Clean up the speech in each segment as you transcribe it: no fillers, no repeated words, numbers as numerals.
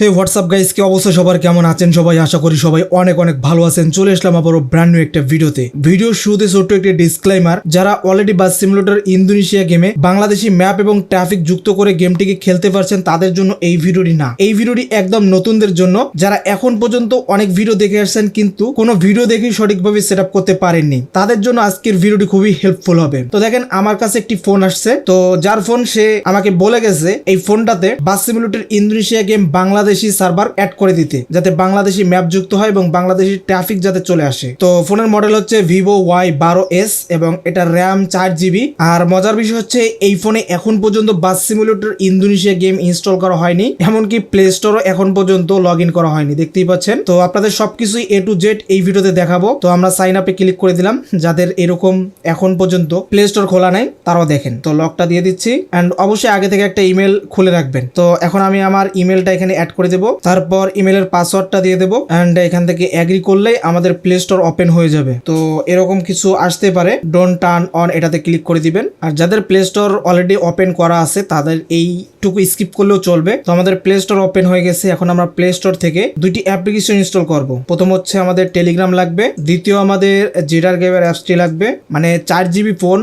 হে WhatsApp guys, কি অবস্থা সবার, কেমন আছেন সবাই? আশা করি সবাই অনেক অনেক ভালো আছেন। চলে আসলাম আবারও ব্র্যান্ড নিউ একটা ভিডিওতে। ভিডিও শুরুতে ছোট্ট একটি ডিসক্লেমার, যারা অলরেডি বাস সিমুলেটর ইন্দোনেশিয়া গেমে বাংলাদেশি ম্যাপ এবং ট্রাফিক যুক্ত করে গেমটিকে খেলতে পারছেন তাদের জন্য এই ভিডিওটি না। এই ভিডিওটি একদম নতুনদের জন্য, যারা এখন পর্যন্ত অনেক ভিডিও দেখে আসছেন কিন্তু কোনো ভিডিও দেখে সঠিকভাবে সেট আপ করতে পারেননি, তাদের জন্য আজকের ভিডিওটি খুবই হেল্পফুল হবে। তো দেখেন, আমার কাছে একটি ফোন আসছে, তো যার ফোন সে আমাকে বলে গেছে এই ফোনটাতে bus simulator Indonesia game Bangladeshi server add করে দিতে, যাতে বাংলাদেশি ম্যাপ যুক্ত হয় এবং বাংলাদেশি ট্রাফিক যাতে চলে আসে। তো ফোনের মডেল হচ্ছে ভিভো Y12s এবং এটা র্যাম 4GB। আর মজার বিষয় হচ্ছে এই ফোনে এখন পর্যন্ত বাস সিমুলেটর ইন্দোনেশিয়া গেম ইনস্টল করা হয়নি, এমনকি প্লে স্টোরও এখন পর্যন্ত লগ ইন করা হয়নি, দেখতেই পাচ্ছেন। তো আপনাদের সবকিছুই A to Z এই ভিডিওতে দেখাবো। তো আমরা সাইন আপে ক্লিক করে দিলাম, যাদের এরকম এখন পর্যন্ত প্লে স্টোর খোলা নাই তারাও দেখেন। তো লকটা দিয়ে দিচ্ছি, অ্যান্ড অবশ্যই আগে থেকে একটা ইমেল খুলে রাখবেন। তো এখন আমি আমার ইমেলটা এখানে অ্যাড করে দেবো, তারপর ইমেলের পাসওয়ার্ডটা দিয়ে দেবো, অ্যান্ড এখান থেকে এগ্রি করলেই আমাদের প্লে স্টোর ওপেন হয়ে যাবে। তো এরকম কিছু আসতে পারে, ডোন্ট টার্ন অন এটাতে ক্লিক করে দিবেন। আর যাদের প্লে স্টোর অলরেডি ওপেন করা আছে তাদের এইটুকু স্কিপ করলেও চলবে। তো আমাদের প্লে স্টোর ওপেন হয়ে গেছে। এখন আমরা প্লে স্টোর থেকে দুইটি অ্যাপ্লিকেশন ইনস্টল করব। প্রথম হচ্ছে আমাদের টেলিগ্রাম লাগবে, দ্বিতীয় আমাদের জিটার গেমের অ্যাপসটি লাগবে। মানে 4GB ফোন,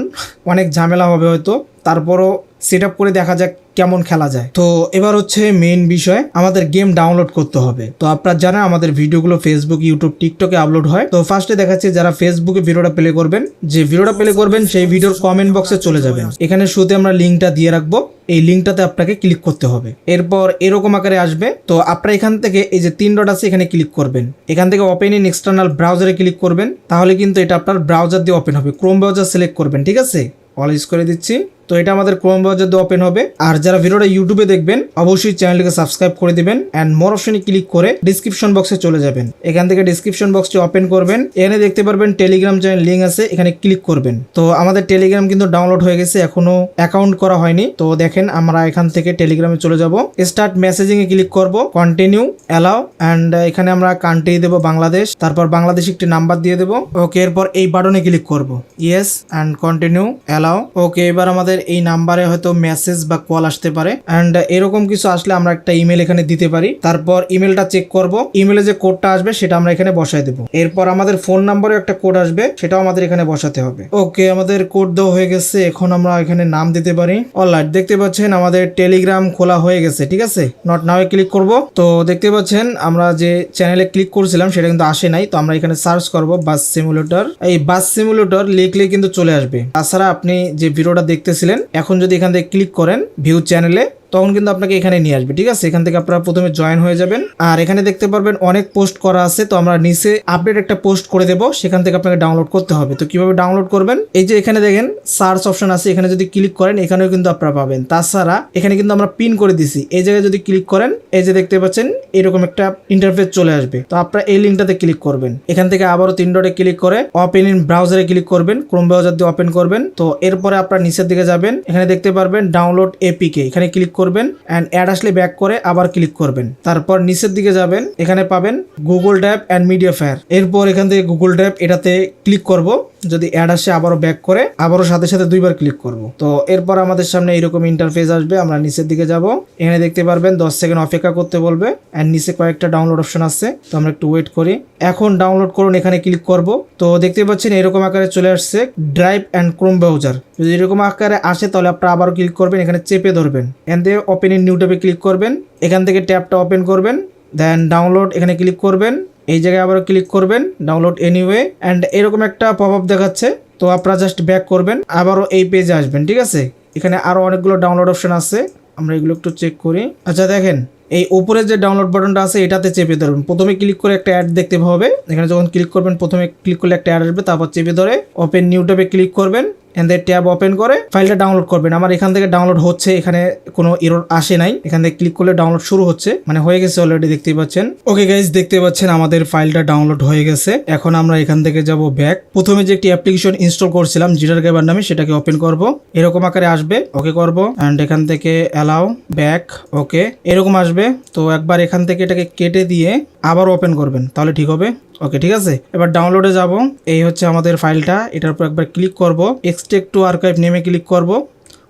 অনেক ঝামেলা হবে হয়তো, তারপরও সেট আপ করে দেখা যাক কেমন খেলা যায়। তো এবার হচ্ছে মেইন বিষয়, আমাদের গেম ডাউনলোড করতে হবে। তো আপনারা জানেন আমাদের ভিডিওগুলো ফেসবুক, ইউটিউব, টিকটকে আপলোড হয়। তো ফার্স্টে দেখাচ্ছি যারা ফেসবুকে ভিডিওটা প্লে করবেন, যে ভিডিওটা প্লে করবেন সেই ভিডিওর কমেন্ট বক্সে চলে যাবেন। এখানে শুরুতে আমরা লিঙ্কটা দিয়ে রাখবো, এই লিঙ্কটাতে আপনাকে ক্লিক করতে হবে। এরপর এরকম আকারে আসবে। তো আপনারা এখান থেকে এই যে 3 ডট আছে এখানে ক্লিক করবেন, এখান থেকে ওপেন ইন এক্সটার্নাল ব্রাউজারে ক্লিক করবেন, তাহলে কিন্তু এটা আপনার ব্রাউজার দিয়ে ওপেন হবে। ক্রোম ব্রাউজার সিলেক্ট করবেন, ঠিক আছে? অল ইউজ করে দিচ্ছি। তো এটা আমাদের ক্রোম ব্রাউজার দিয়ে ওপেন হবে। আর যারা ভিডিওটা ইউটিউবে দেখবেন অবশ্যই চ্যানেলটিকে সাবস্ক্রাইব করে দিবেন, অ্যান্ড মোর অপশনে ক্লিক করে ডিসক্রিপশন বক্সে চলে যাবেন। এখান থেকে ডিসক্রিপশন বক্সটি ওপেন করবেন, এখানে দেখতে পারবেন টেলিগ্রাম চ্যানেল লিঙ্ক আছে, এখানে ক্লিক করবেন। তো আমাদের টেলিগ্রাম কিন্তু ডাউনলোড হয়ে গেছে, এখনো অ্যাকাউন্ট করা হয়নি। তো দেখেন আমরা এখান থেকে টেলিগ্রামে চলে যাব, স্টার্ট মেসেজিং এ ক্লিক করব, কন্টিনিউ, অ্যালাউ, অ্যান্ড এখানে আমরা কান্ট্রি দেব বাংলাদেশ, তারপর বাংলাদেশ একটি নাম্বার দিয়ে দেব। ওকে, এরপর এই বাটনে ক্লিক করব, ইয়েস অ্যান্ড কন্টিনিউ, অ্যালাউ। ওকে, এবার আমাদের এই নাম্বারে হয়তো মেসেজ বা কল আসতে পারে, অ্যান্ড এরকম কিছু আসলে আমরা একটা ইমেল এখানে দিতে পারি। তারপর ইমেলটা চেক করব, ইমেলে যে কোডটা আসবে সেটা আমরা এখানে বসায় দেব। এরপর আমাদের ফোন নাম্বারে একটা কোড আসবে, সেটাও আমাদের এখানে বসাতে হবে। ওকে, আমাদের কোড দেওয়া হয়ে গেছে। এখন আমরা এখানে নাম দিতে পারি। অলরাইট, দেখতে পাচ্ছেন আমাদের টেলিগ্রাম খোলা হয়ে গেছে, ঠিক আছে? নট নাও এ ক্লিক করব। তো দেখতে পাচ্ছেন আমরা যে চ্যানেলে ক্লিক করছিলাম সেটা কিন্তু আসে নাই। তো আমরা এখানে সার্চ করব বাস সিমুলেটর, এই বাস সিমুলেটর লিখলে কিন্তু চলে আসবে। তাছাড়া আপনি যে ভিডিওটা দেখতেছিলেন, এখন যদি এখান থেকে ক্লিক করেন ভিউ চ্যানেলে, তখন কিন্তু আপনাকে এখানে নিয়ে আসবে, ঠিক আছে? এখান থেকে আপনারা প্রথমে জয়েন হয়ে যাবেন। আর এখানে দেখতে পারবেন অনেক পোস্ট করা আছে। তো আমরা নিচে আপডেট একটা পোস্ট করে দেবো, সেখান থেকে আপনাকে ডাউনলোড করতে হবে। তো কিভাবে ডাউনলোড করবেন, এই যে এখানে দেখেন সার্চ অপশন আছে, এখানে যদি ক্লিক করেন এখানেও কিন্তু আপনারা পাবেন। তাছাড়া এখানে কিন্তু আমরা পিন করে দিছি, এই জায়গায় যদি ক্লিক করেন এই যে দেখতে পাচ্ছেন এরকম একটা ইন্টারফেস চলে আসবে। তো আপনারা এই লিঙ্কটাতে ক্লিক করবেন, এখান থেকে আবারও 3 ডটে ক্লিক করে ওপেন ইন ব্রাউজারে ক্লিক করবেন, ক্রোম ব্রাউজার দিয়ে ওপেন করবেন। তো এরপরে আপনারা নিচের দিকে যাবেন, এখানে দেখতে পারবেন ডাউনলোড এপিকে, এখানে ক্লিক করবেন, অ্যান্ড অ্যাড আসলে ব্যাক করে আবার ক্লিক করবেন। তারপর নিচের দিকে যাবেন, এখানে পাবেন Google drive and media fire. এরপর এখান থেকে গুগল ড্রাইভ এটাতে ক্লিক করব, যদি অ্যাড আসে আবারও ব্যাক করে আবারও সাথে সাথে 2বার ক্লিক করব। তো এরপর আমাদের সামনে এরকম ইন্টারফেস আসবে। আমরা নিচের দিকে যাব, এখানে দেখতে পারবেন 10 সেকেন্ড অপেক্ষা করতে বলবে, অ্যান্ড নিচে কয়েকটা ডাউনলোড অপশন আছে। তো আমরা একটু ওয়েট করি। এখন ডাউনলোড করুন, এখানে ক্লিক করব। তো দেখতে পাচ্ছেন এরকম আকারে চলে আসছে ড্রাইভ অ্যান্ড ক্রোম ব্রাউজার। যদি এরকম আকারে আসে তাহলে আপনারা আবারও ক্লিক করবেন, এখানে চেপে ধরবেন, এন্ড দিয়ে ওপেন ইন নিউ ট্যাবে ক্লিক করবেন, এখান থেকে ট্যাবটা ওপেন করবেন, দেন ডাউনলোড এখানে ক্লিক করবেন, এই জায়গায় আবারও ক্লিক করবেন, ডাউনলোড এনিওয়ে, অ্যান্ড এরকম একটা পপ আপ দেখাচ্ছে। তো আপনারা জাস্ট ব্যাক করবেন, আবারও এই পেজে আসবেন, ঠিক আছে? এখানে আরো অনেকগুলো ডাউনলোড অপশন আছে, আমরা এগুলো একটু চেক করি। আচ্ছা দেখেন, এই উপরে যে ডাউনলোড বাটনটা আছে এটাতে চেপে ধরবেন, প্রথমে ক্লিক করে একটা অ্যাড দেখতে হবে। এখানে যখন ক্লিক করবেন প্রথমে ক্লিক করলে একটা অ্যাড আসবে, তারপর চেপে ধরে ওপেন নিউ ট্যাবে ক্লিক করবেন, এন্ড ট্যাব ওপেন করে ফাইলটা ডাউনলোড করবেন। আমার এখান থেকে ডাউনলোড হচ্ছে, এখানে কোনো এরর আসে নাই। এখান থেকে ক্লিক করলে ডাউনলোড শুরু হচ্ছে, মানে হয়ে গেছে অলরেডি, দেখতেই পাচ্ছেন। ওকে গাইজ, দেখতে পাচ্ছেন আমাদের ফাইলটা ডাউনলোড হয়ে গেছে। এখন আমরা এখান থেকে যাব ব্যাক। প্রথমে যে একটি অ্যাপ্লিকেশন ইনস্টল করছিলাম জিটার গেমার নামে, সেটাকে ওপেন করব, এরকম আকারে আসবে, ওকে করব, অ্যান্ড এখান থেকে অ্যালাউ, ব্যাক, ওকে, এরকম আসবে। তো একবার এখান থেকে এটাকে কেটে দিয়ে আবার ওপেন করবেন, তাহলে ঠিক হবে। ওকে, ঠিক আছে। এবার ডাউনলোডে যাব, এই হচ্ছে আমাদের ফাইলটা, এটার উপর একবার ক্লিক করব, এক্সট্রাক্ট টু আর্কাইভ নেমে ক্লিক করব।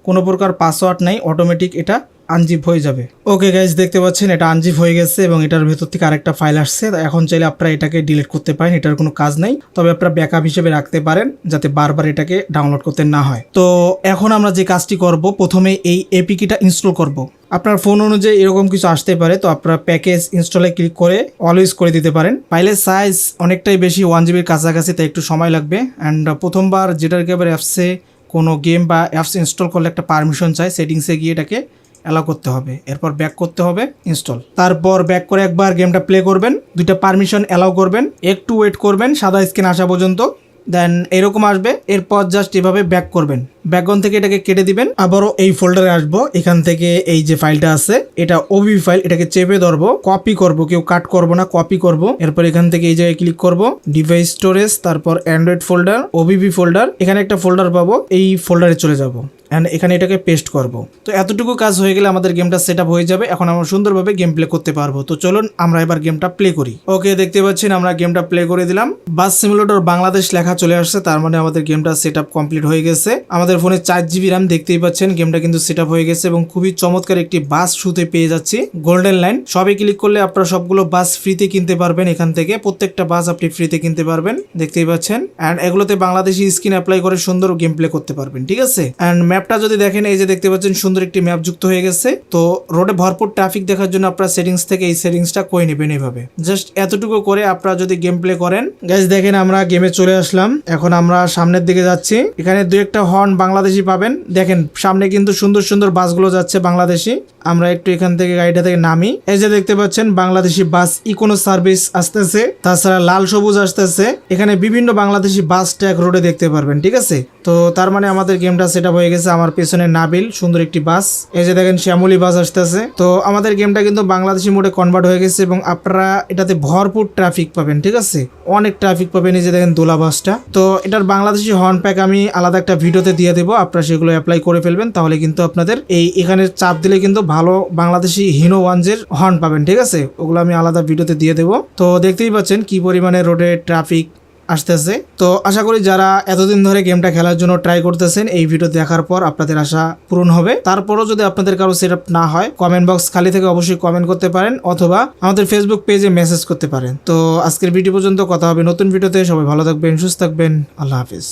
কোনো প্রকার পাসওয়ার্ড নাই, অটোমেটিক এটা আনজিপ হয়ে যাবে। ওকে গাইজ, দেখতে পাচ্ছেন এটা আনজিপ হয়ে গেছে এবং এটার ভেতর থেকে আরেকটা ফাইল আসছে। এখন চাইলে আপনারা এটাকে ডিলিট করতে পারেন, এটার কোনো কাজ নাই, তবে আপনারা ব্যাকআপ হিসেবে রাখতে পারেন যাতে বারবার এটাকে ডাউনলোড করতে না হয়। তো এখন আমরা যে কাজটি করব, প্রথমে এই এপিকেটা ইনস্টল করব। আপনার ফোন অনুযায়ী এরকম কিছু আসতে পারে, তো আপনারা প্যাকেজ ইনস্টলে ক্লিক করে অলওয়েজ করে দিতে পারেন। ফাইলের সাইজ অনেকটাই বেশি, 1 জিবির কাছাকাছি, তাই একটু সময় লাগবে। অ্যান্ড প্রথমবার যেটার একেবারে অ্যাপসে কোনো গেম বা অ্যাপস ইনস্টল করলে একটা পারমিশন চাই, সেটিংসে গিয়ে এটাকে অ্যালাউ করতে হবে, এরপর ব্যাক করতে হবে ইনস্টল। তারপর ব্যাক করে একবার গেমটা প্লে করবেন, 2টা পারমিশন অ্যালাউ করবেন, একটু ওয়েট করবেন সাদা স্ক্রিন আসা পর্যন্ত, দেন এরকম আসবে। এরপর জাস্ট এভাবে ব্যাক করবেন, ব্যাকগ্রাউন্ড থেকে এটাকে কেটে দিবেন। আবারও এই ফোল্ডারে আসবো, এখান থেকে এই যে ফাইলটা আছে এটা ওবিবি ফাইল, এটাকে চেপে ধরবো, কপি করব, কেউ কাট করব না, কপি করব। এরপর এখান থেকে এই জায়গায় ক্লিক করব, ডিভাইস স্টোরেজ, তারপর অ্যান্ড্রয়েড ফোল্ডার, ওবিবি ফোল্ডার, এখানে একটা ফোল্ডার পাবো, এই ফোল্ডারে চলে যাব অ্যান্ড এখানে এটাকে পেস্ট করব। তো এতটুকু কাজ হয়ে গেলে আমাদের গেমটা সেট আপ হয়ে যাবে। এখন আমরা সুন্দরভাবে গেম প্লে করতে পারবো। তো চলুন আমরা এবার গেমটা প্লে করি। ওকে, দেখতে পাচ্ছেন আমরা গেমটা প্লে করে দিলাম। বাস সিমুলেটর বাংলাদেশ লেখা চলে আসছে, তার মানে আমাদের গেমটা সেট আপ কমপ্লিট হয়ে গেছে। আমাদের ফোনে 4 জিবি র্যাম, দেখতেই পাচ্ছেন গেমটা কিন্তু সেট আপ হয়ে গেছে এবং খুবই চমৎকার একটি বাস শুতে পেয়ে যাচ্ছি, গোল্ডেন লাইন। সবে ক্লিক করলে আপনারা সবগুলো বাস ফ্রিতে কিনতে পারবেন, এখান থেকে প্রত্যেকটা বাস আপনি ফ্রিতে কিনতে পারবেন, দেখতেই পাচ্ছেন। অ্যান্ড এগুলোতে বাংলাদেশি স্কিন অ্যাপ্লাই করে সুন্দর গেম প্লে করতে পারবেন, ঠিক আছে। অ্যান্ড ম্যাপটা যদি দেখেন, এই যে দেখতে পাচ্ছেন সুন্দর একটি ম্যাপ যুক্ত হয়ে গেছে। তো রোডে ভরপুর ট্রাফিক দেখার জন্য আপনারা সেটিংস থেকে এই সেটিংসটা করে নেবেন এইভাবে। জাস্ট এতটুকু করে আপনারা যদি গেম প্লে করেন, গাইস দেখেন আমরা গেমে চলে আসলাম। এখন আমরা সামনের দিকে যাচ্ছি, এখানে 2-1টা হর্ন বাংলাদেশি পাবেন। দেখেন সামনে কিন্তু সুন্দর সুন্দর বাসগুলো যাচ্ছে বাংলাদেশি। আমরা একটু এখান থেকে গাড়িটা থেকে নামি, এই যে দেখতে পাচ্ছেন বাংলাদেশি বাস ইকোনো সার্ভিস আসতেছে, তাছাড়া লাল সবুজ আসতেছে। এখানে বিভিন্ন বাংলাদেশি বাস ট্র্যাক রোডে দেখতে পারবেন, ঠিক আছে। তো তার মানে আমাদের গেমটা সেট আপ হয়ে গেছে। আমার পেছনে নাবিল, সুন্দর একটি বাস, এই যে দেখেন শ্যামলী বাস আসতেছে। তো আমাদের গেমটা কিন্তু বাংলাদেশি মোডে কনভার্ট হয়ে গেছে এবং আপনারা এটাতে ভরপুর ট্রাফিক পাবেন, ঠিক আছে, অনেক ট্রাফিক পাবেন। এই যে দেখেন দোলা বাসটা। তো এটার বাংলাদেশি হর্ন প্যাক আমি আলাদা একটা ভিডিওতে দিয়ে দেবো, আপনারা সেগুলো অ্যাপ্লাই করে ফেলবেন, তাহলে কিন্তু আপনাদের এখানে চাপ দিলে কিন্তু ভালো বাংলাদেশি হিনো ওয়ানজের হর্ন পাবেন, ঠিক আছে। ওগুলো আমি আলাদা ভিডিওতে দিয়ে দেবো। তো দেখতেই পাচ্ছেন কি পরিমাণে রোডে ট্রাফিক আসতেছে। তো আশা করি যারা এতদিন ধরে গেমটা খেলার জন্য ট্রাই করতেছেন, এই ভিডিও দেখার পর আপনাদের আশা পূরণ হবে। তারপরও যদি আপনাদের কারো সেট আপ না হয়, কমেন্ট বক্স খালি থেকে অবশ্যই কমেন্ট করতে পারেন অথবা আমাদের ফেসবুক পেজে মেসেজ করতে পারেন। তো আজকের ভিডিও পর্যন্ত, কথা হবে নতুন ভিডিওতে। সবাই ভালো থাকবেন, সুস্থ থাকবেন, আল্লাহ হাফিজ।